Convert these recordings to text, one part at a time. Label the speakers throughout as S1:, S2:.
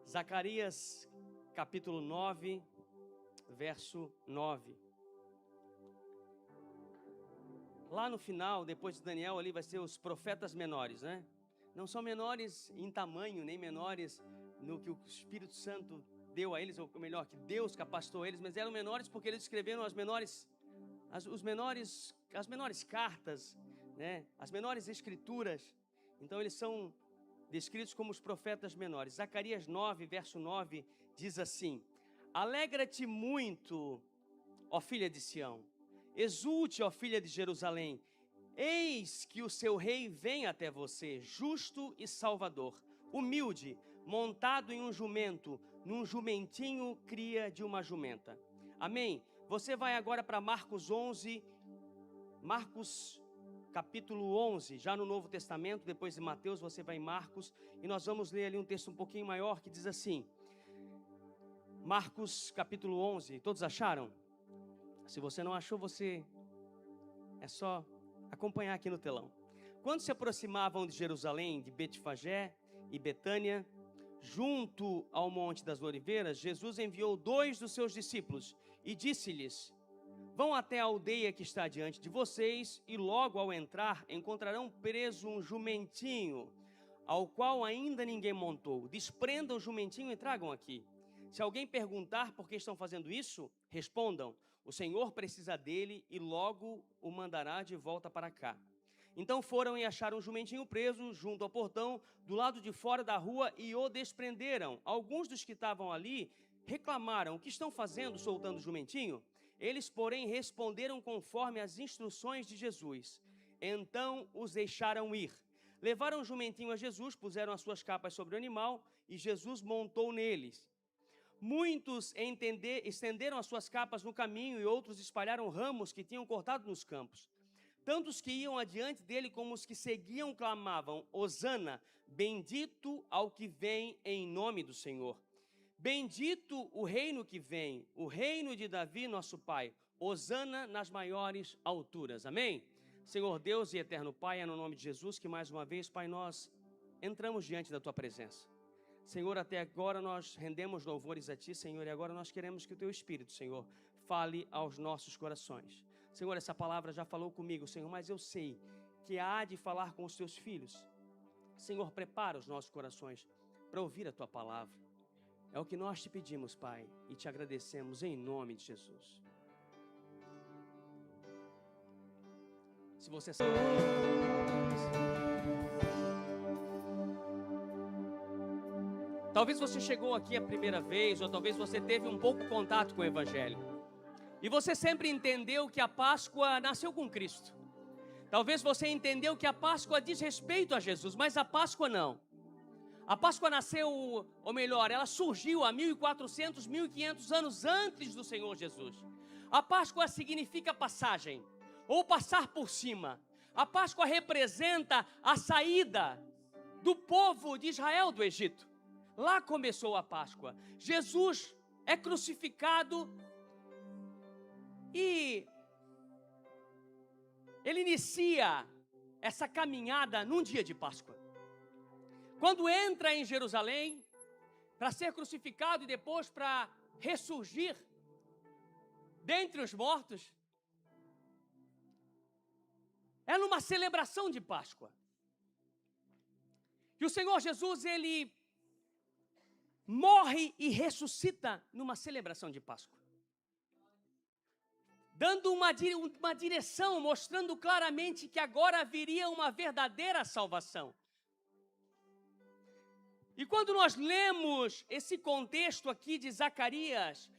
S1: Zacarias, capítulo 9, verso 9. Lá no final, depois de Daniel, ali vai ser os profetas menores, né? Não são menores em tamanho, nem menores no que o Espírito Santo deu a eles, ou melhor, que Deus capacitou eles, mas eram menores porque eles escreveram as menores cartas, né? As menores escrituras. Então eles são descritos como os profetas menores. Zacarias 9, verso 9, diz assim: Alegra-te muito, ó filha de Sião, exulte, ó filha de Jerusalém, eis que o seu rei vem até você, justo e salvador, humilde, montado em um jumento, num jumentinho cria de uma jumenta. Amém? Você vai agora para Marcos capítulo 11, já no Novo Testamento, depois de Mateus, você vai em Marcos, e nós vamos ler ali um texto um pouquinho maior, que diz assim, Marcos capítulo 11, todos acharam? Se você não achou, é só acompanhar aqui no telão. Quando se aproximavam de Jerusalém, de Betfagé e Betânia, junto ao Monte das Oliveiras, Jesus enviou 2 dos seus discípulos e disse-lhes: Vão até a aldeia que está diante de vocês e logo ao entrar encontrarão preso um jumentinho, ao qual ainda ninguém montou. Desprendam o jumentinho e tragam aqui. Se alguém perguntar por que estão fazendo isso, respondam: o Senhor precisa dele e logo o mandará de volta para cá. Então foram e acharam um jumentinho preso junto ao portão, do lado de fora da rua, e o desprenderam. Alguns dos que estavam ali reclamaram: o que estão fazendo soltando o jumentinho? Eles, porém, responderam conforme as instruções de Jesus. Então os deixaram ir. Levaram o jumentinho a Jesus, puseram as suas capas sobre o animal e Jesus montou neles. Muitos estenderam as suas capas no caminho e outros espalharam ramos que tinham cortado nos campos. Tanto os que iam adiante dele como os que seguiam clamavam: Hosana, bendito ao que vem em nome do Senhor. Bendito o reino que vem, o reino de Davi, nosso Pai. Hosana nas maiores alturas. Amém? Senhor Deus e eterno Pai, é no nome de Jesus que mais uma vez, Pai, nós entramos diante da Tua presença. Senhor, até agora nós rendemos louvores a Ti, Senhor, e agora nós queremos que o Teu Espírito, Senhor, fale aos nossos corações. Senhor, essa palavra já falou comigo, Senhor, mas eu sei que há de falar com os Teus filhos. Senhor, prepara os nossos corações para ouvir a Tua palavra. É o que nós te pedimos, Pai, e te agradecemos em nome de Jesus. Se você sabe... Talvez você chegou aqui a primeira vez, ou talvez você teve um pouco contato com o Evangelho. E você sempre entendeu que a Páscoa nasceu com Cristo. Talvez você entendeu que a Páscoa diz respeito a Jesus, mas a Páscoa não. A Páscoa nasceu, ou melhor, ela surgiu há 1400, 1500 anos antes do Senhor Jesus. A Páscoa significa passagem, ou passar por cima. A Páscoa representa a saída do povo de Israel do Egito. Lá começou a Páscoa. Jesus é crucificado e ele inicia essa caminhada num dia de Páscoa. Quando entra em Jerusalém para ser crucificado e depois para ressurgir dentre os mortos, é numa celebração de Páscoa. E o Senhor Jesus, ele morre e ressuscita numa celebração de Páscoa, dando uma direção, mostrando claramente que agora viria uma verdadeira salvação. E quando nós lemos esse contexto aqui de Zacarias,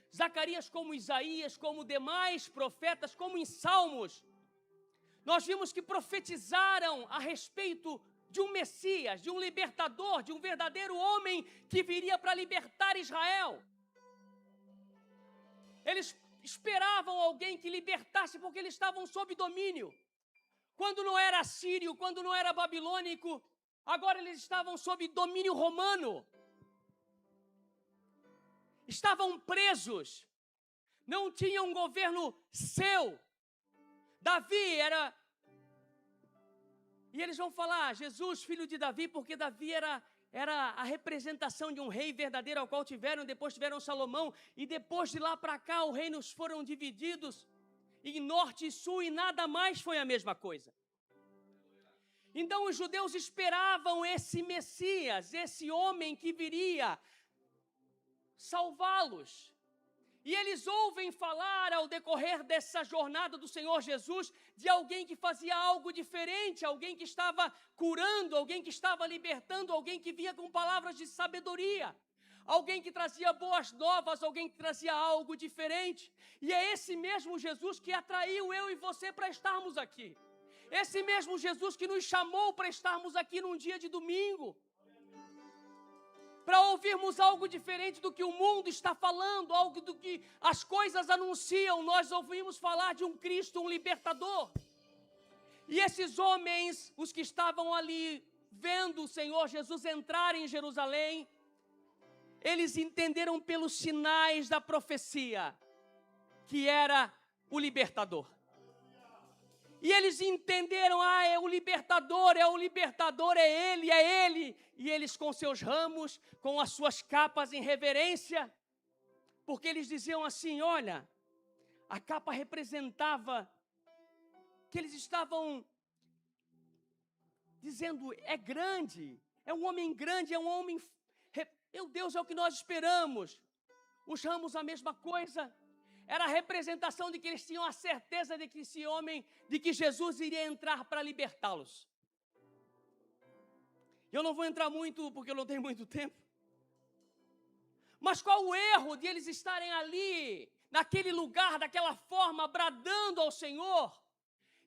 S1: como Isaías, como demais profetas, como em Salmos, nós vimos que profetizaram a respeito de um Messias, de um libertador, de um verdadeiro homem que viria para libertar Israel. Eles esperavam alguém que libertasse porque eles estavam sob domínio. Quando não era assírio, quando não era babilônico, agora eles estavam sob domínio romano. Estavam presos. Não tinham um governo seu. Davi era... E eles vão falar, Jesus, filho de Davi, porque Davi era era a representação de um rei verdadeiro, ao qual depois tiveram Salomão, e depois de lá para cá os reinos foram divididos em norte e sul, e nada mais foi a mesma coisa. Então os judeus esperavam esse Messias, esse homem que viria salvá-los. E eles ouvem falar ao decorrer dessa jornada do Senhor Jesus de alguém que fazia algo diferente, alguém que estava curando, alguém que estava libertando, alguém que vinha com palavras de sabedoria, alguém que trazia boas novas, alguém que trazia algo diferente. E é esse mesmo Jesus que atraiu eu e você para estarmos aqui. Esse mesmo Jesus que nos chamou para estarmos aqui num dia de domingo, para ouvirmos algo diferente do que o mundo está falando, algo do que as coisas anunciam. Nós ouvimos falar de um Cristo, um libertador. E esses homens, os que estavam ali vendo o Senhor Jesus entrar em Jerusalém, eles entenderam pelos sinais da profecia que era o libertador. E eles entenderam, é o libertador, é ele. E eles com seus ramos, com as suas capas em reverência, porque eles diziam assim, olha, a capa representava que eles estavam dizendo, é grande, é um homem grande, é um homem, meu Deus, é o que nós esperamos. Os ramos a mesma coisa. Era a representação de que eles tinham a certeza de que esse homem, de que Jesus iria entrar para libertá-los. Eu não vou entrar muito, porque eu não tenho muito tempo. Mas qual o erro de eles estarem ali, naquele lugar, daquela forma, bradando ao Senhor,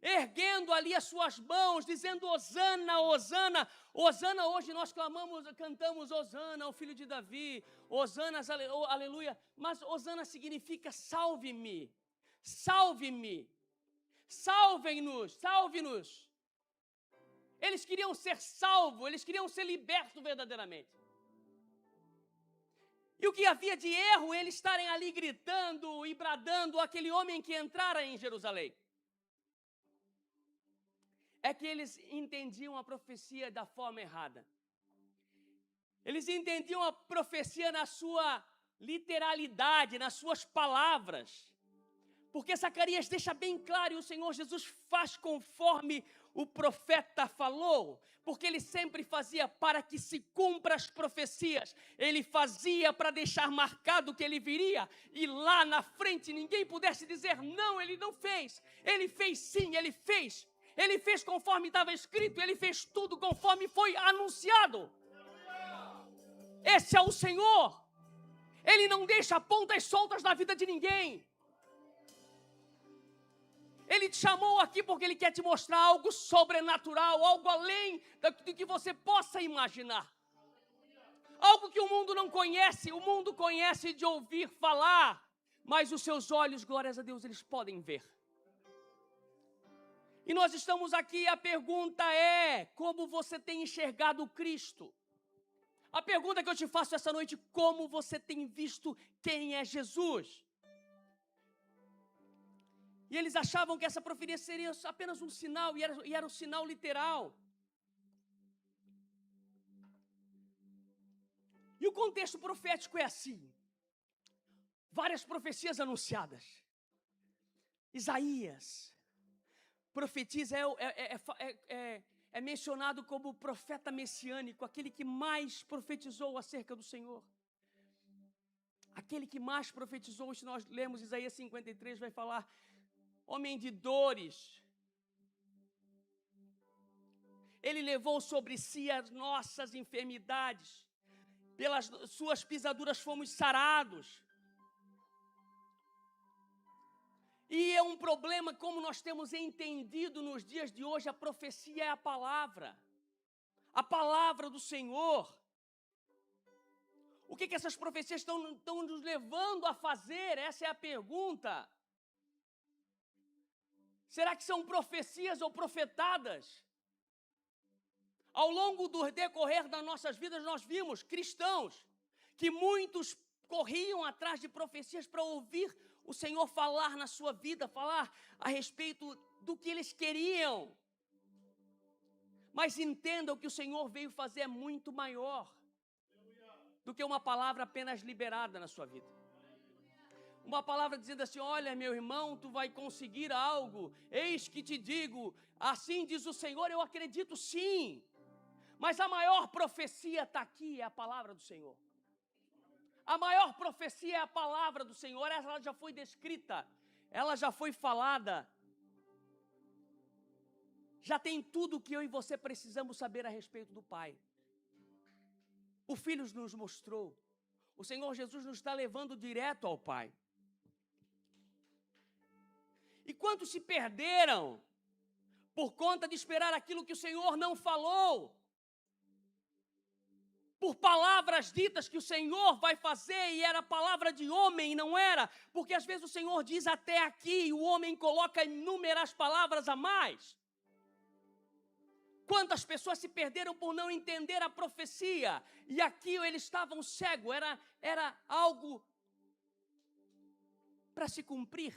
S1: erguendo ali as suas mãos, dizendo Hosana, Hosana. Hosana, hoje nós cantamos Hosana, o filho de Davi, Hosana, aleluia. Mas Hosana significa salve-me, salve-me, salvem-nos, salve-nos. Eles queriam ser salvos, eles queriam ser libertos verdadeiramente. E o que havia de erro, eles estarem ali gritando e bradando aquele homem que entrara em Jerusalém? É que eles entendiam a profecia da forma errada. Eles entendiam a profecia na sua literalidade, nas suas palavras. Porque Zacarias deixa bem claro, e o Senhor Jesus faz conforme o profeta falou, porque ele sempre fazia para que se cumpra as profecias. Ele fazia para deixar marcado que ele viria, e lá na frente ninguém pudesse dizer, não, ele não fez. Ele fez sim, ele fez. Ele fez conforme estava escrito, ele fez tudo conforme foi anunciado. Esse é o Senhor. Ele não deixa pontas soltas na vida de ninguém. Ele te chamou aqui porque ele quer te mostrar algo sobrenatural, algo além do que você possa imaginar. Algo que o mundo não conhece, o mundo conhece de ouvir falar, mas os seus olhos, glórias a Deus, eles podem ver. E nós estamos aqui, a pergunta é, como você tem enxergado Cristo? A pergunta que eu te faço essa noite, como você tem visto quem é Jesus? E eles achavam que essa profecia seria apenas um sinal, e era um sinal literal. E o contexto profético é assim. Várias profecias anunciadas. Isaías profetiza, é mencionado como profeta messiânico, aquele que mais profetizou acerca do Senhor. Aquele que mais profetizou, se nós lemos Isaías 53, vai falar, homem de dores. Ele levou sobre si as nossas enfermidades, pelas suas pisaduras fomos sarados. E é um problema, como nós temos entendido nos dias de hoje, a profecia é a palavra do Senhor. O que essas profecias estão nos levando a fazer? Essa é a pergunta. Será que são profecias ou profetadas? Ao longo do decorrer das nossas vidas, nós vimos cristãos que muitos corriam atrás de profecias para ouvir o Senhor falar na sua vida, falar a respeito do que eles queriam. Mas entendam que o Senhor veio fazer muito maior. do que uma palavra apenas liberada na sua vida. Uma palavra dizendo assim: olha, meu irmão, tu vai conseguir algo, eis que te digo, assim diz o Senhor. Eu acredito sim, mas a maior profecia está aqui, é a palavra do Senhor. A maior profecia é a palavra do Senhor, ela já foi descrita, ela já foi falada. Já tem tudo o que eu e você precisamos saber a respeito do Pai. O Filho nos mostrou, o Senhor Jesus nos está levando direto ao Pai. E quantos se perderam por conta de esperar aquilo que o Senhor não falou? Por palavras ditas que o Senhor vai fazer e era palavra de homem e não era, porque às vezes o Senhor diz até aqui e o homem coloca inúmeras palavras a mais. Quantas pessoas se perderam por não entender a profecia e aqui eles estavam cegos, era algo para se cumprir.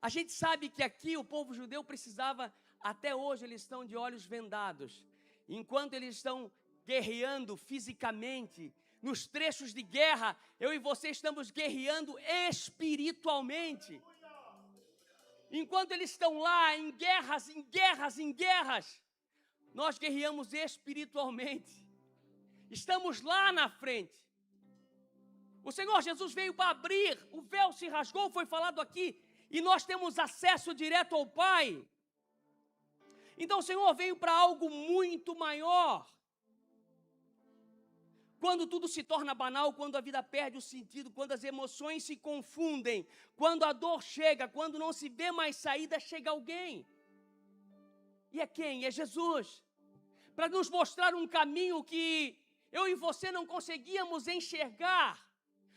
S1: A gente sabe que aqui o povo judeu precisava, até hoje eles estão de olhos vendados, enquanto eles estão guerreando fisicamente, nos trechos de guerra, eu e você estamos guerreando espiritualmente. Enquanto eles estão lá em guerras, nós guerreamos espiritualmente. Estamos lá na frente. O Senhor Jesus veio para abrir, o véu se rasgou, foi falado aqui, e nós temos acesso direto ao Pai. Então o Senhor veio para algo muito maior. Quando tudo se torna banal, quando a vida perde o sentido, quando as emoções se confundem, quando a dor chega, quando não se vê mais saída, chega alguém. E é quem? É Jesus. Para nos mostrar um caminho que eu e você não conseguíamos enxergar,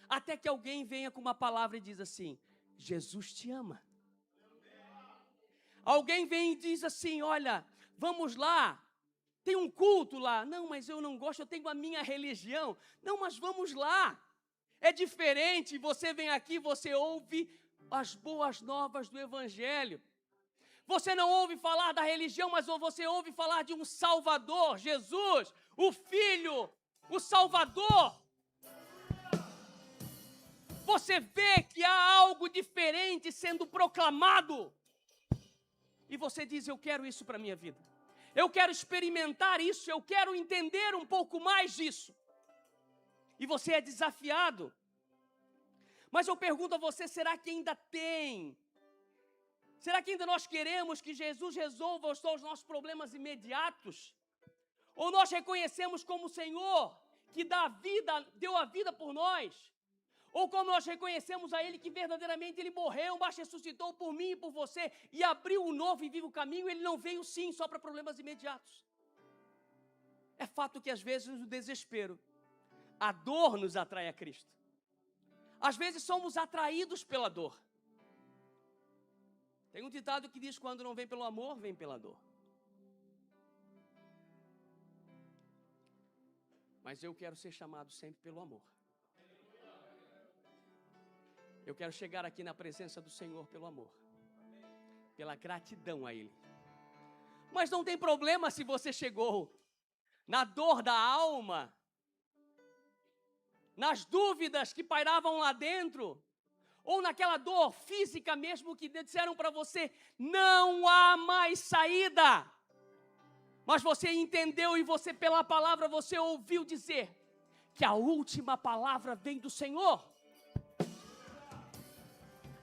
S1: até que alguém venha com uma palavra e diz assim: Jesus te ama. Alguém vem e diz assim: olha, vamos lá. Tem um culto lá. Não, mas eu não gosto, eu tenho a minha religião. Não, mas vamos lá. É diferente, você vem aqui, você ouve as boas novas do Evangelho. Você não ouve falar da religião, mas você ouve falar de um Salvador, Jesus, o Filho, o Salvador. Você vê que há algo diferente sendo proclamado. E você diz: eu quero isso para a minha vida. Eu quero experimentar isso, eu quero entender um pouco mais disso. E você é desafiado. Mas eu pergunto a você, será que ainda tem? Será que ainda nós queremos que Jesus resolva os nossos problemas imediatos? Ou nós reconhecemos como o Senhor que deu a vida por nós? Ou como nós reconhecemos a Ele que verdadeiramente Ele morreu, mas ressuscitou por mim e por você e abriu um novo e vivo caminho? Ele não veio sim só para problemas imediatos. É fato que às vezes o desespero, a dor nos atrai a Cristo. Às vezes somos atraídos pela dor. Tem um ditado que diz: quando não vem pelo amor, vem pela dor. Mas eu quero ser chamado sempre pelo amor. Eu quero chegar aqui na presença do Senhor pelo amor, pela gratidão a Ele. Mas não tem problema se você chegou na dor da alma, nas dúvidas que pairavam lá dentro, ou naquela dor física mesmo que disseram para você: não há mais saída. Mas você entendeu e você, pela palavra, você ouviu dizer que a última palavra vem do Senhor.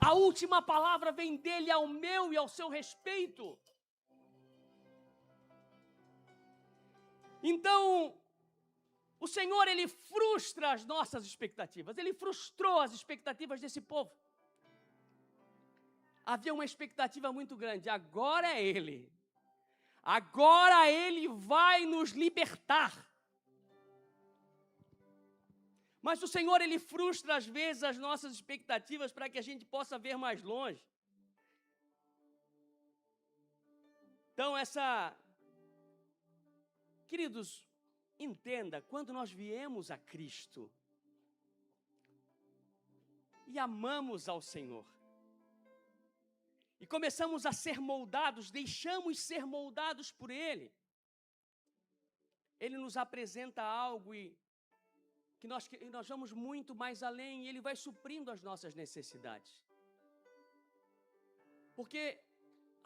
S1: A última palavra vem dele ao meu e ao seu respeito. Então, o Senhor, Ele frustra as nossas expectativas. Ele frustrou as expectativas desse povo. Havia uma expectativa muito grande. Agora é Ele. Agora Ele vai nos libertar. Mas o Senhor, Ele frustra às vezes as nossas expectativas para que a gente possa ver mais longe. Então queridos, entenda, quando nós viemos a Cristo e amamos ao Senhor, e começamos a ser moldados, deixamos ser moldados por Ele, Ele nos apresenta algo e que nós vamos muito mais além e Ele vai suprindo as nossas necessidades. Porque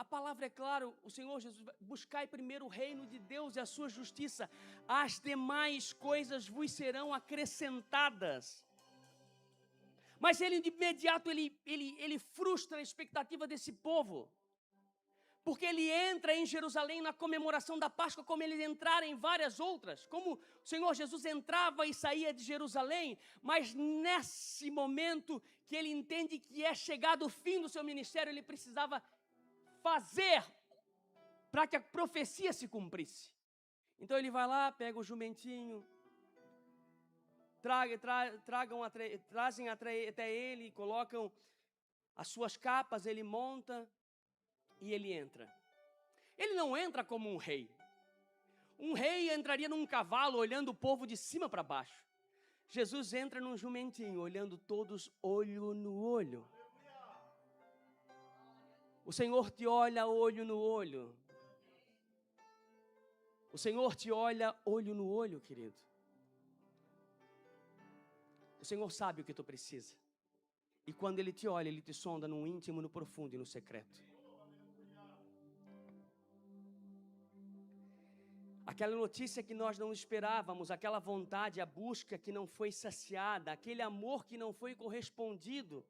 S1: a palavra é clara, o Senhor Jesus, buscai primeiro o reino de Deus e a sua justiça, as demais coisas vos serão acrescentadas. Mas Ele de imediato, ele frustra a expectativa desse povo. Porque Ele entra em Jerusalém na comemoração da Páscoa, como Ele entrara em várias outras, como o Senhor Jesus entrava e saía de Jerusalém, mas nesse momento que Ele entende que é chegado o fim do seu ministério, Ele precisava fazer para que a profecia se cumprisse. Então Ele vai lá, pega o jumentinho, trazem até Ele, colocam as suas capas, Ele monta, e Ele entra. Ele não entra como um rei. Um rei entraria num cavalo, olhando o povo de cima para baixo. Jesus entra num jumentinho, olhando todos olho no olho. O Senhor te olha olho no olho. O Senhor te olha olho no olho, querido. O Senhor sabe o que tu precisa. E quando Ele te olha, Ele te sonda no íntimo, no profundo e no secreto. Aquela notícia que nós não esperávamos, aquela vontade, a busca que não foi saciada, aquele amor que não foi correspondido,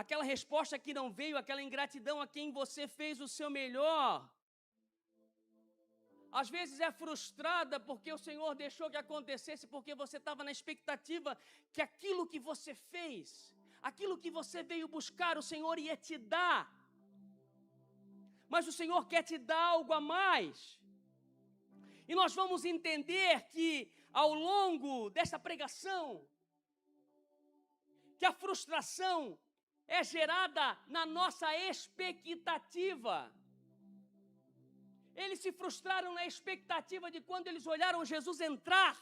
S1: aquela resposta que não veio, aquela ingratidão a quem você fez o seu melhor. Às vezes é frustrada porque o Senhor deixou que acontecesse, porque você estava na expectativa que aquilo que você fez, aquilo que você veio buscar, o Senhor ia te dar. Mas o Senhor quer te dar algo a mais. E nós vamos entender que, ao longo dessa pregação, que a frustração é gerada na nossa expectativa. Eles se frustraram na expectativa de quando eles olharam Jesus entrar.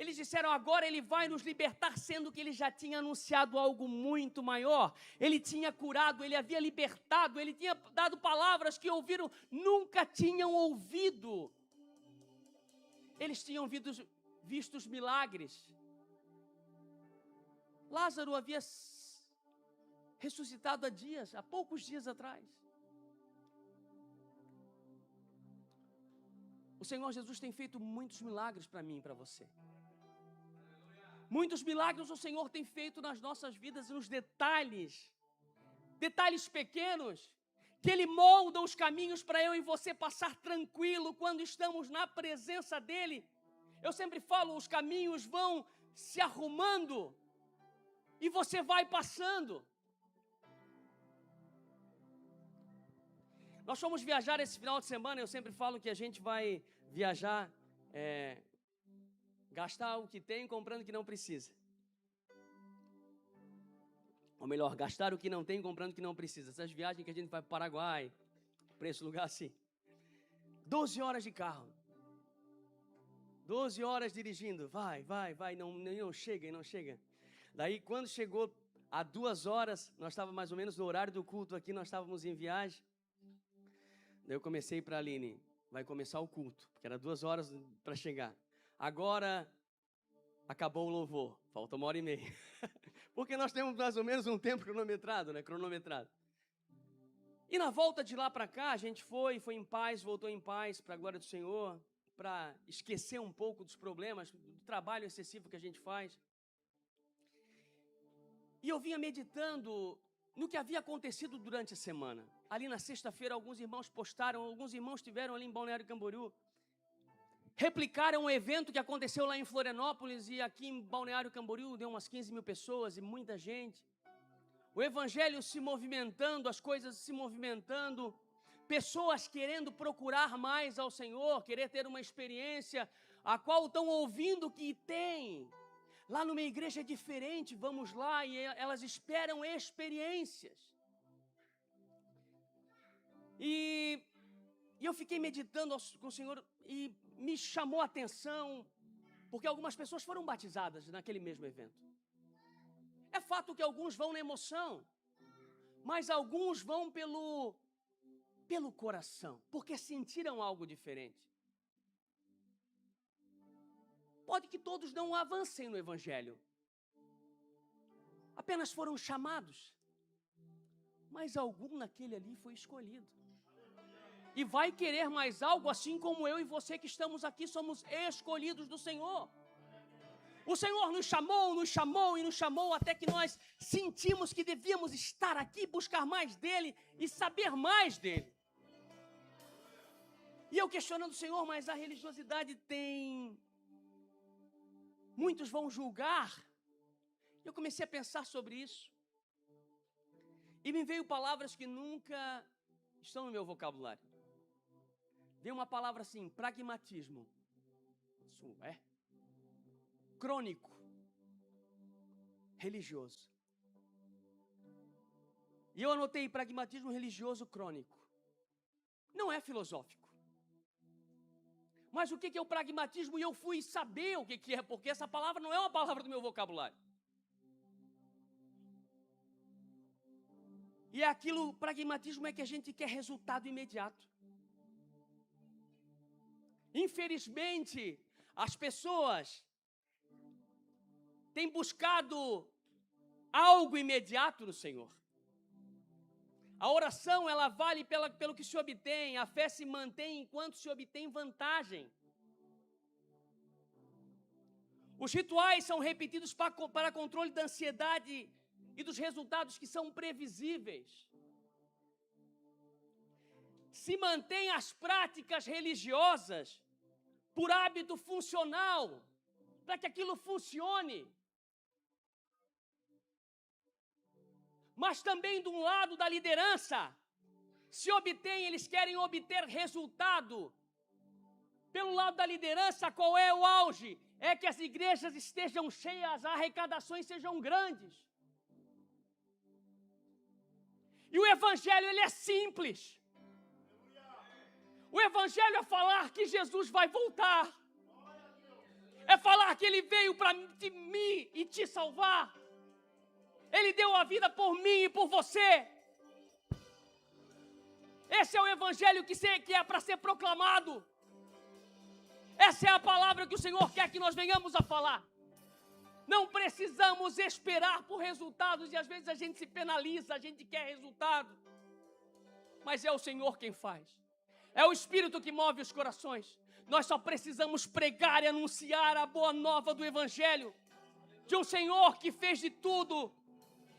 S1: Eles disseram, agora Ele vai nos libertar, sendo que Ele já tinha anunciado algo muito maior. Ele tinha curado, Ele havia libertado, Ele tinha dado palavras que ouviram, nunca tinham ouvido. Eles tinham visto os milagres. Lázaro havia ressuscitado há poucos dias atrás. O Senhor Jesus tem feito muitos milagres para mim e para você. Muitos milagres o Senhor tem feito nas nossas vidas, nos detalhes pequenos, que Ele molda os caminhos para eu e você passar tranquilo quando estamos na presença dEle. Eu sempre falo, os caminhos vão se arrumando e você vai passando. Nós fomos viajar esse final de semana, eu sempre falo que a gente vai viajar, gastar o que tem comprando o que não precisa. Ou melhor, gastar o que não tem comprando o que não precisa. Essas viagens que a gente vai para o Paraguai, para esse lugar assim. 12 horas de carro. 12 horas dirigindo. Vai, não chega. Daí, quando chegou a 2 horas, nós estávamos mais ou menos no horário do culto aqui, nós estávamos em viagem. Daí eu comecei para a Aline, vai começar o culto, porque era 2 horas para chegar. Agora, acabou o louvor, falta 1h30. Porque nós temos mais ou menos um tempo cronometrado, né? E na volta de lá para cá, a gente foi em paz, voltou em paz, para a glória do Senhor, para esquecer um pouco dos problemas, do trabalho excessivo que a gente faz. E eu vinha meditando no que havia acontecido durante a semana. Ali na sexta-feira, alguns irmãos postaram, alguns irmãos estiveram ali em Balneário Camboriú, replicaram um evento que aconteceu lá em Florianópolis e aqui em Balneário Camboriú, deu umas 15 mil pessoas e muita gente. O evangelho se movimentando, as coisas se movimentando, pessoas querendo procurar mais ao Senhor, querer ter uma experiência, a qual estão ouvindo que tem. Lá numa igreja é diferente, vamos lá, e elas esperam experiências. E eu fiquei meditando com o Senhor e me chamou a atenção, porque algumas pessoas foram batizadas naquele mesmo evento. É fato que alguns vão na emoção, mas alguns vão pelo coração, porque sentiram algo diferente. Pode que todos não avancem no Evangelho. Apenas foram chamados. Mas algum naquele ali foi escolhido. E vai querer mais algo, assim como eu e você que estamos aqui, somos escolhidos do Senhor. O Senhor nos chamou e nos chamou até que nós sentimos que devíamos estar aqui, buscar mais dEle e saber mais dEle. E eu questionando o Senhor, mas a religiosidade tem... Muitos vão julgar. Eu comecei a pensar sobre isso. E me veio palavras que nunca estão no meu vocabulário. Veio uma palavra assim, pragmatismo. Isso é. Crônico. Religioso. E eu anotei pragmatismo religioso crônico. Não é filosófico. Mas o que é o pragmatismo? E eu fui saber o que é, porque essa palavra não é uma palavra do meu vocabulário. E é aquilo, pragmatismo é que a gente quer resultado imediato. Infelizmente, as pessoas têm buscado algo imediato no Senhor. A oração, ela vale pelo que se obtém, a fé se mantém enquanto se obtém vantagem. Os rituais são repetidos para controle da ansiedade e dos resultados que são previsíveis. Se mantém as práticas religiosas por hábito funcional, para que aquilo funcione. Mas também do lado da liderança, eles querem obter resultado. Pelo lado da liderança, qual é o auge? É que as igrejas estejam cheias, as arrecadações sejam grandes. E o Evangelho, ele é simples. O Evangelho é falar que Jesus vai voltar. É falar que Ele veio para mim e te salvar. Ele deu a vida por mim e por você. Esse é o Evangelho que é para ser proclamado. Essa é a palavra que o Senhor quer que nós venhamos a falar. Não precisamos esperar por resultados e às vezes a gente se penaliza, a gente quer resultado. Mas é o Senhor quem faz. É o Espírito que move os corações. Nós só precisamos pregar e anunciar a boa nova do Evangelho. De um Senhor que fez de tudo.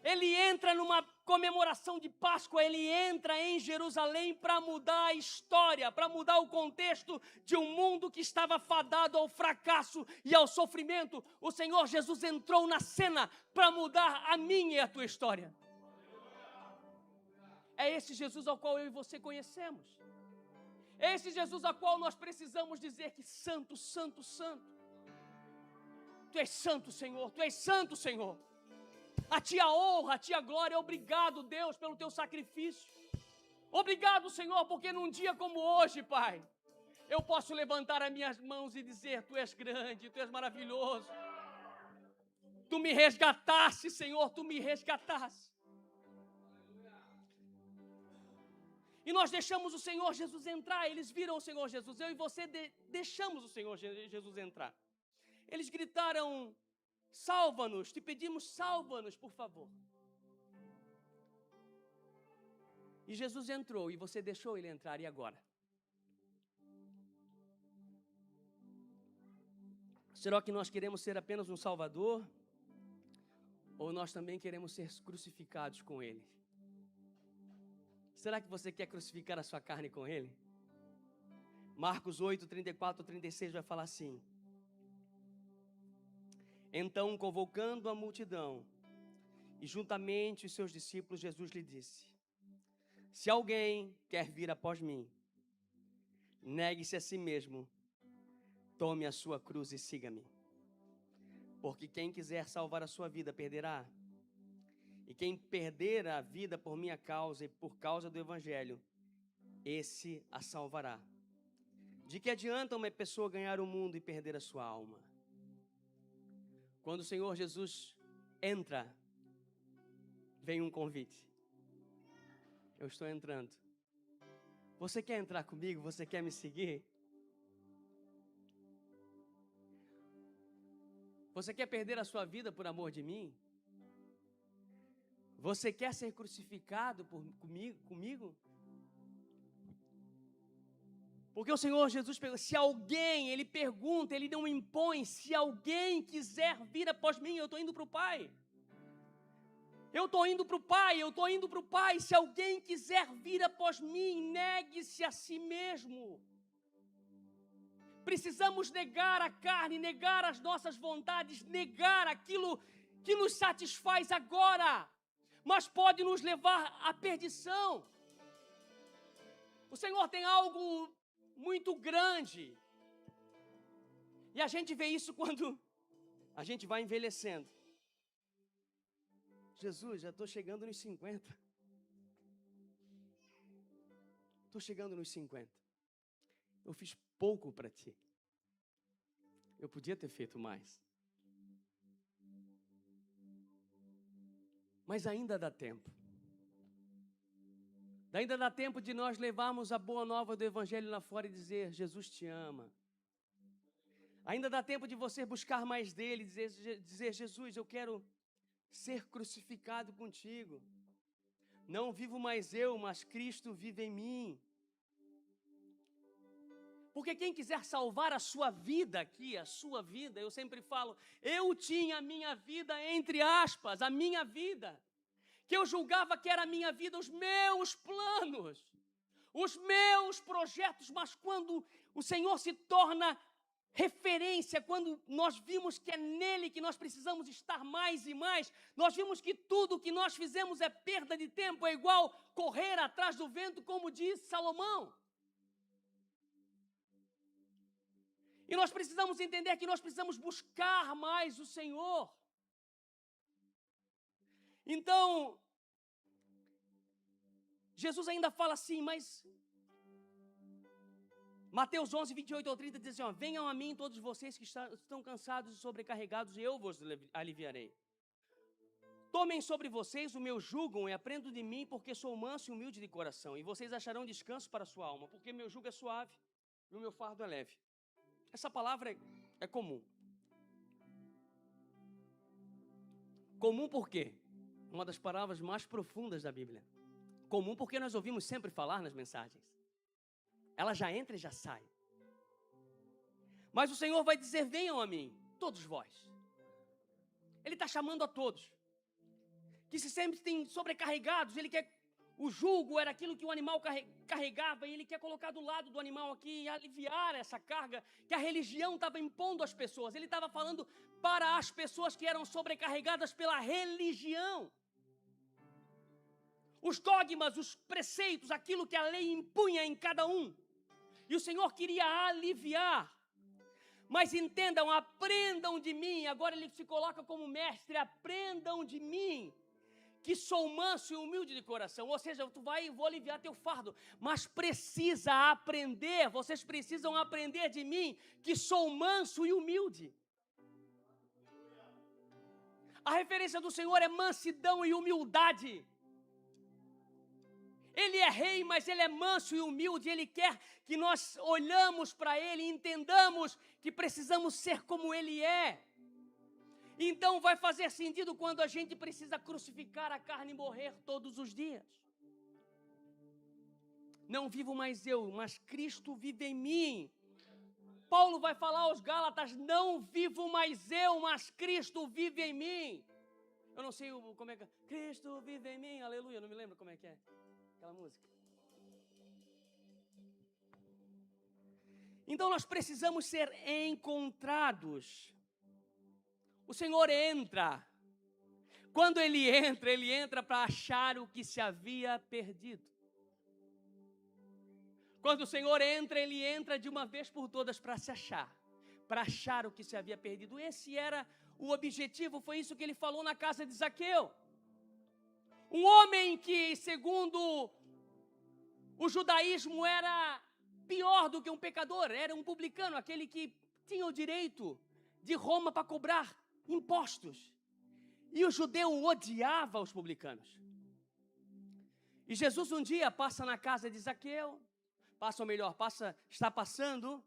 S1: Ele entra numa comemoração de Páscoa, ele entra em Jerusalém para mudar a história, para mudar o contexto de um mundo que estava fadado ao fracasso e ao sofrimento. O Senhor Jesus entrou na cena para mudar a minha e a tua história. É esse Jesus ao qual eu e você conhecemos. É esse Jesus ao qual nós precisamos dizer que santo, santo, santo. Tu és santo, Senhor, tu és santo, Senhor. A ti a honra, a ti a glória. Obrigado, Deus, pelo teu sacrifício. Obrigado, Senhor, porque num dia como hoje, Pai, eu posso levantar as minhas mãos e dizer, tu és grande, tu és maravilhoso. Tu me resgataste, Senhor, tu me resgataste. E nós deixamos o Senhor Jesus entrar. Eles viram o Senhor Jesus. Eu e você deixamos o Senhor Jesus entrar. Eles gritaram, salva-nos, te pedimos, salva-nos, por favor. E Jesus entrou e você deixou ele entrar, e agora? Será que nós queremos ser apenas um salvador? Ou nós também queremos ser crucificados com ele? Será que você quer crucificar a sua carne com ele? Marcos 8, 34, 36 vai falar assim. Então, convocando a multidão, e juntamente os seus discípulos, Jesus lhe disse, se alguém quer vir após mim, negue-se a si mesmo, tome a sua cruz e siga-me. Porque quem quiser salvar a sua vida, perderá. E quem perder a vida por minha causa e por causa do Evangelho, esse a salvará. De que adianta uma pessoa ganhar o mundo e perder a sua alma? Quando o Senhor Jesus entra, vem um convite. Eu estou entrando. Você quer entrar comigo? Você quer me seguir? Você quer perder a sua vida por amor de mim? Você quer ser crucificado comigo? Porque o Senhor Jesus pergunta, se alguém, Ele pergunta, Ele não impõe, se alguém quiser vir após mim, eu estou indo para o Pai. Eu estou indo para o Pai, eu estou indo para o Pai. Se alguém quiser vir após mim, negue-se a si mesmo. Precisamos negar a carne, negar as nossas vontades, negar aquilo que nos satisfaz agora, mas pode nos levar à perdição. O Senhor tem algo muito grande. E a gente vê isso quando a gente vai envelhecendo. Jesus, já estou chegando nos 50. Estou chegando nos 50. Eu fiz pouco para ti. Eu podia ter feito mais. Mas ainda dá tempo. Ainda dá tempo de nós levarmos a boa nova do Evangelho lá fora e dizer, Jesus te ama. Ainda dá tempo de você buscar mais dele, dizer Jesus, eu quero ser crucificado contigo. Não vivo mais eu, mas Cristo vive em mim. Porque quem quiser salvar a sua vida aqui, a sua vida, eu sempre falo, eu tinha a minha vida, entre aspas, a minha vida, que eu julgava que era a minha vida, os meus planos, os meus projetos, mas quando o Senhor se torna referência, quando nós vimos que é nele que nós precisamos estar mais e mais, nós vimos que tudo que nós fizemos é perda de tempo, é igual correr atrás do vento, como diz Salomão. E nós precisamos entender que nós precisamos buscar mais o Senhor. Então, Jesus ainda fala assim, mas Mateus 11, 28 ao 30 diz assim, ó, venham a mim todos vocês que estão cansados e sobrecarregados e eu vos aliviarei. Tomem sobre vocês o meu jugo e aprendam de mim, porque sou manso e humilde de coração, e vocês acharão descanso para a sua alma, porque meu jugo é suave e o meu fardo é leve. Essa palavra é comum. Comum por quê? Uma das palavras mais profundas da Bíblia. Comum porque nós ouvimos sempre falar nas mensagens. Ela já entra e já sai. Mas o Senhor vai dizer, venham a mim, todos vós. Ele está chamando a todos. Que se sentem sobrecarregados, Ele quer... O jugo era aquilo que o animal carregava e Ele quer colocar do lado do animal aqui e aliviar essa carga que a religião estava impondo às pessoas. Ele estava falando para as pessoas que eram sobrecarregadas pela religião. Os dogmas, os preceitos, aquilo que a lei impunha em cada um. E o Senhor queria aliviar. Mas entendam, aprendam de mim. Agora Ele se coloca como mestre, aprendam de mim, que sou manso e humilde de coração. Ou seja, tu vai e vou aliviar teu fardo. Mas precisa aprender, vocês precisam aprender de mim, que sou manso e humilde. A referência do Senhor é mansidão e humildade. Ele é rei, mas Ele é manso e humilde. Ele quer que nós olhamos para Ele e entendamos que precisamos ser como Ele é. Então vai fazer sentido quando a gente precisa crucificar a carne e morrer todos os dias. Não vivo mais eu, mas Cristo vive em mim. Paulo vai falar aos Gálatas, não vivo mais eu, mas Cristo vive em mim. Eu não sei como é que é. Cristo vive em mim, aleluia, não me lembro como é que é aquela música. Então nós precisamos ser encontrados. O Senhor entra. Quando Ele entra para achar o que se havia perdido. Quando o Senhor entra, Ele entra de uma vez por todas para se achar. Para achar o que se havia perdido. Esse era o objetivo, foi isso que Ele falou na casa de Zaqueu. Um homem que, segundo o judaísmo, era pior do que um pecador. Era um publicano, aquele que tinha o direito de Roma para cobrar impostos. E o judeu odiava os publicanos. E Jesus um dia passa na casa de Zaqueu, está passando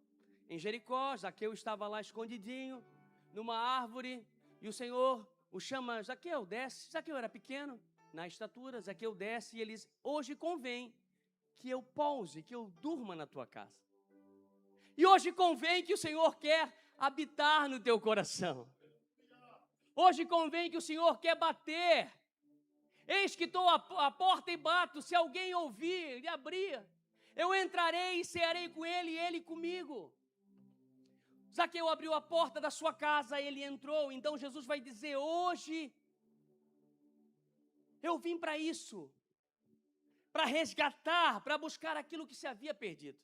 S1: em Jericó. Zaqueu estava lá escondidinho, numa árvore e o Senhor o chama, Zaqueu, desce. Zaqueu era pequeno na estatura, Zaqueu desce e ele diz, hoje convém que eu pouse, que eu durma na tua casa. E hoje convém que o Senhor quer habitar no teu coração. Hoje convém que o Senhor quer bater. Eis que estou à porta e bato, se alguém ouvir e abrir, eu entrarei e cearei com ele e ele comigo. Zaqueu abriu a porta da sua casa, ele entrou. Então Jesus vai dizer, hoje eu vim para isso, para resgatar, para buscar aquilo que se havia perdido.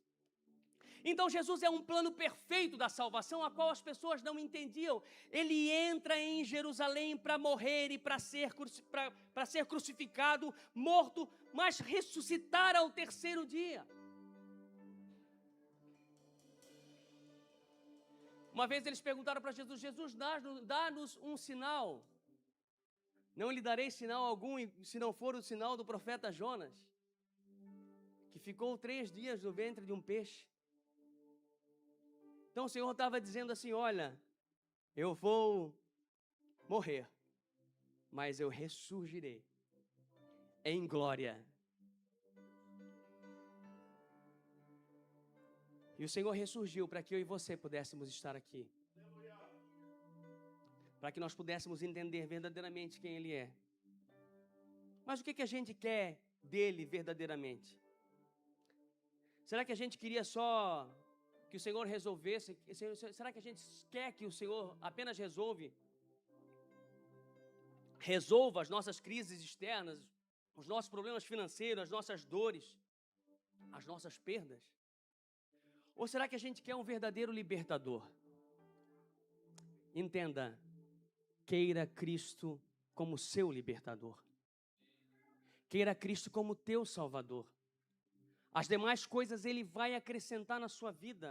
S1: Então Jesus é um plano perfeito da salvação, a qual as pessoas não entendiam. Ele entra em Jerusalém para morrer e para ser crucificado, morto, mas ressuscitar ao terceiro dia. Uma vez eles perguntaram para Jesus, Jesus, dá-nos um sinal. Não lhe darei sinal algum, se não for o sinal do profeta Jonas, que ficou 3 dias no ventre de um peixe. Então o Senhor estava dizendo assim, olha, eu vou morrer, mas eu ressurgirei em glória. E o Senhor ressurgiu para que eu e você pudéssemos estar aqui. Para que nós pudéssemos entender verdadeiramente quem Ele é. Mas o que a gente quer dEle verdadeiramente? Será que a gente queria só que o Senhor resolvesse? Será que a gente quer que o Senhor apenas resolva as nossas crises externas, os nossos problemas financeiros, as nossas dores, as nossas perdas? Ou será que a gente quer um verdadeiro libertador? Entenda, queira Cristo como seu libertador. Queira Cristo como teu salvador. As demais coisas Ele vai acrescentar na sua vida.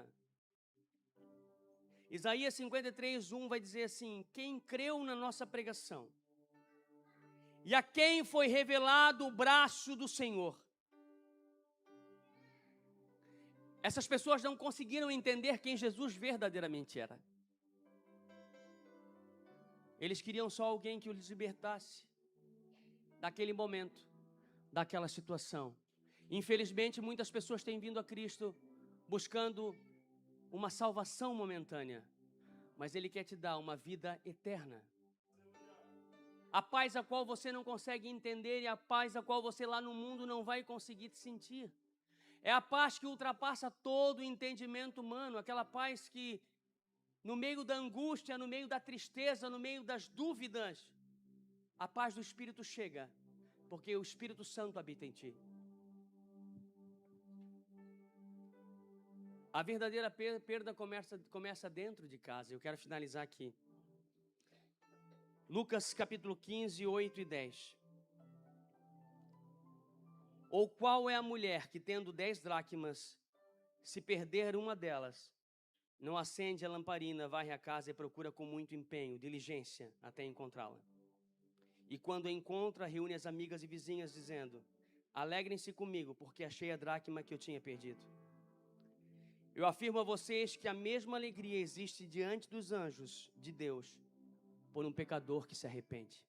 S1: Isaías 53:1 vai dizer assim, quem creu na nossa pregação e a quem foi revelado o braço do Senhor. Essas pessoas não conseguiram entender quem Jesus verdadeiramente era. Eles queriam só alguém que os libertasse daquele momento, daquela situação. Infelizmente, muitas pessoas têm vindo a Cristo buscando uma salvação momentânea, mas Ele quer te dar uma vida eterna. A paz a qual você não consegue entender e a paz a qual você lá no mundo não vai conseguir sentir. É a paz que ultrapassa todo o entendimento humano, aquela paz que no meio da angústia, no meio da tristeza, no meio das dúvidas, a paz do Espírito chega, porque o Espírito Santo habita em ti. A verdadeira perda começa dentro de casa. Eu quero finalizar aqui. Lucas capítulo 15, 8 e 10. Ou qual é a mulher que tendo 10 dracmas, se perder uma delas, não acende a lamparina, varre a casa e procura com muito empenho, diligência, até encontrá-la. E quando a encontra, reúne as amigas e vizinhas, dizendo, alegrem-se comigo, porque achei a dracma que eu tinha perdido. Eu afirmo a vocês que a mesma alegria existe diante dos anjos de Deus, por um pecador que se arrepende.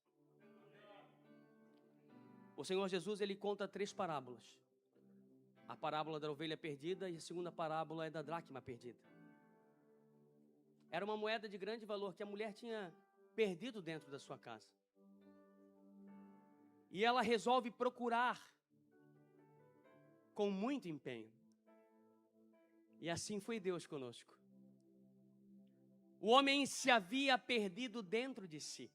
S1: O Senhor Jesus, Ele conta 3 parábolas. A parábola da ovelha perdida e a segunda parábola é da dracma perdida. Era uma moeda de grande valor que a mulher tinha perdido dentro da sua casa. E ela resolve procurar com muito empenho. E assim foi Deus conosco. O homem se havia perdido dentro de si.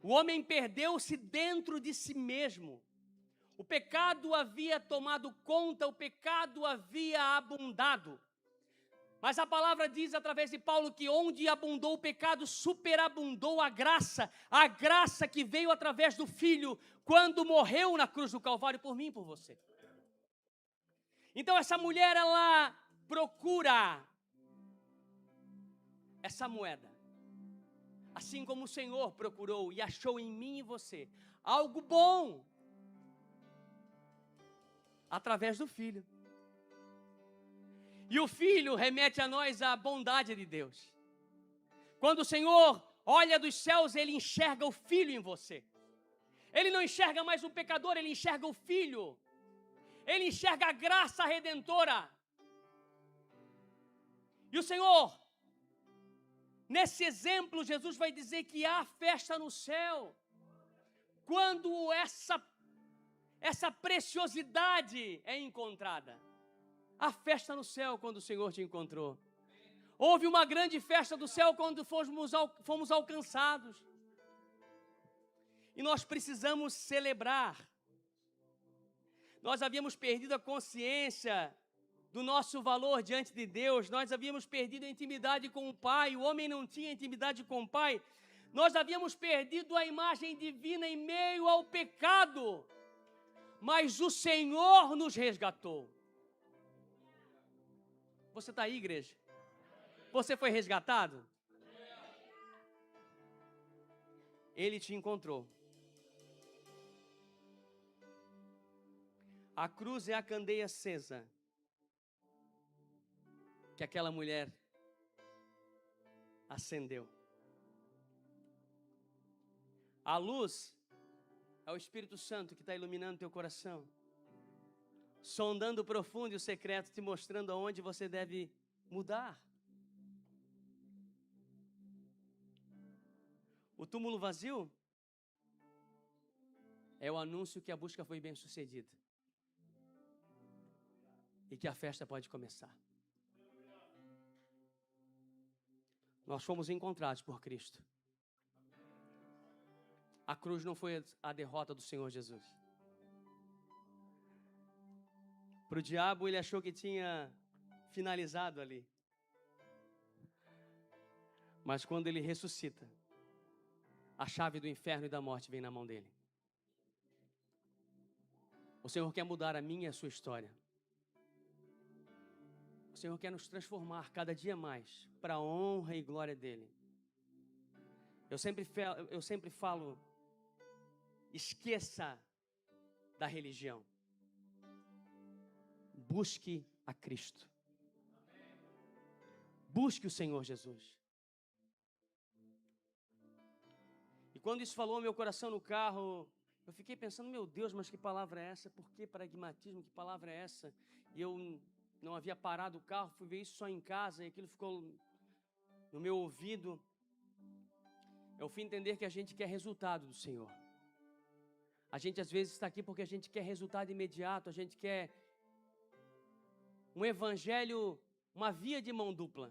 S1: O homem perdeu-se dentro de si mesmo. O pecado havia tomado conta, o pecado havia abundado. Mas a palavra diz através de Paulo que onde abundou o pecado, superabundou a graça que veio através do Filho, quando morreu na cruz do Calvário por mim e por você. Então essa mulher, ela procura essa moeda. Assim como o Senhor procurou e achou em mim e você algo bom, através do Filho. E o Filho remete a nós a bondade de Deus. Quando o Senhor olha dos céus, Ele enxerga o Filho em você. Ele não enxerga mais o pecador, Ele enxerga o Filho. Ele enxerga a graça redentora. E o Senhor, nesse exemplo, Jesus vai dizer que há festa no céu. Quando essa preciosidade é encontrada. Há festa no céu quando o Senhor te encontrou. Houve uma grande festa do céu quando fomos alcançados. E nós precisamos celebrar. Nós havíamos perdido a consciência do nosso valor diante de Deus. Nós havíamos perdido a intimidade com o Pai. O homem não tinha intimidade com o Pai. Nós havíamos perdido a imagem divina em meio ao pecado. Mas o Senhor nos resgatou. Você está aí, igreja? Você foi resgatado? Ele te encontrou. A cruz é a candeia acesa que aquela mulher acendeu. A luz é o Espírito Santo que está iluminando teu coração, sondando o profundo e o secreto, te mostrando aonde você deve mudar. O túmulo vazio é o anúncio que a busca foi bem sucedida e que a festa pode começar. Nós fomos encontrados por Cristo. A cruz não foi a derrota do Senhor Jesus. Para o diabo, ele achou que tinha finalizado ali. Mas quando ele ressuscita, a chave do inferno e da morte vem na mão dele. O Senhor quer mudar a minha e a sua história. O Senhor quer nos transformar cada dia mais para a honra e glória dele. Eu sempre falo, esqueça da religião. Busque a Cristo. Busque o Senhor Jesus. E quando isso falou ao meu coração no carro, eu fiquei pensando, meu Deus, mas que palavra é essa? Por que pragmatismo? Que palavra é essa? E eu não havia parado o carro, fui ver isso só em casa e aquilo ficou no meu ouvido. Eu fui entender que a gente quer resultado do Senhor. A gente às vezes está aqui porque a gente quer resultado imediato, a gente quer um evangelho, uma via de mão dupla.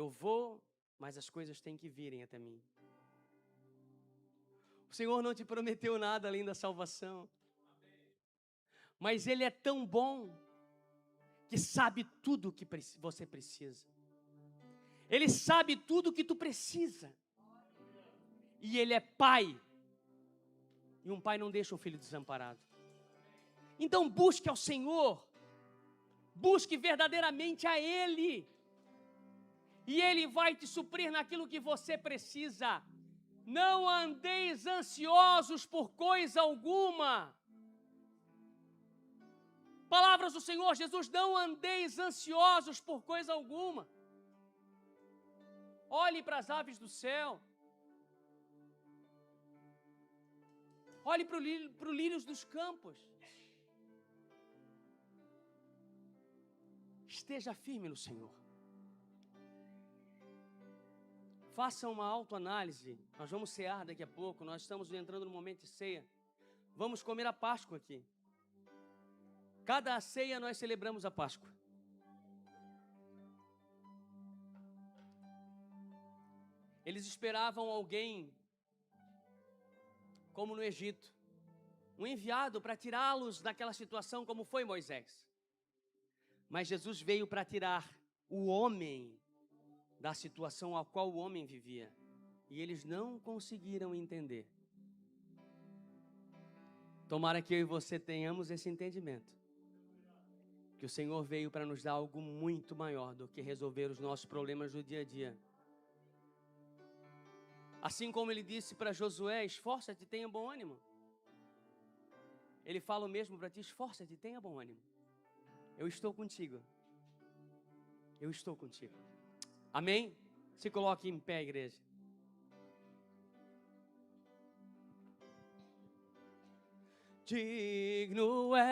S1: Eu vou, mas as coisas têm que virem até mim. O Senhor não te prometeu nada além da salvação. Mas Ele é tão bom que sabe tudo o que você precisa. Ele sabe tudo o que tu precisa. E Ele é Pai. E um pai não deixa um filho desamparado. Então busque ao Senhor. Busque verdadeiramente a Ele. E Ele vai te suprir naquilo que você precisa. Não andeis ansiosos por coisa alguma. Palavras do Senhor Jesus, não andeis ansiosos por coisa alguma. Olhe para as aves do céu. Olhe para os lírios dos campos. Esteja firme no Senhor. Faça uma autoanálise. Nós vamos cear daqui a pouco. Nós estamos entrando no momento de ceia. Vamos comer a Páscoa aqui. Cada ceia nós celebramos a Páscoa. Eles esperavam alguém, como no Egito, um enviado para tirá-los daquela situação como foi Moisés. Mas Jesus veio para tirar o homem da situação a qual o homem vivia. E eles não conseguiram entender. Tomara que eu e você tenhamos esse entendimento. Que o Senhor veio para nos dar algo muito maior do que resolver os nossos problemas do dia a dia. Assim como ele disse para Josué, esforça-te e tenha bom ânimo. Ele fala o mesmo para ti, esforça-te e tenha bom ânimo. Eu estou contigo. Eu estou contigo. Amém? Se coloque em pé, igreja. Digno é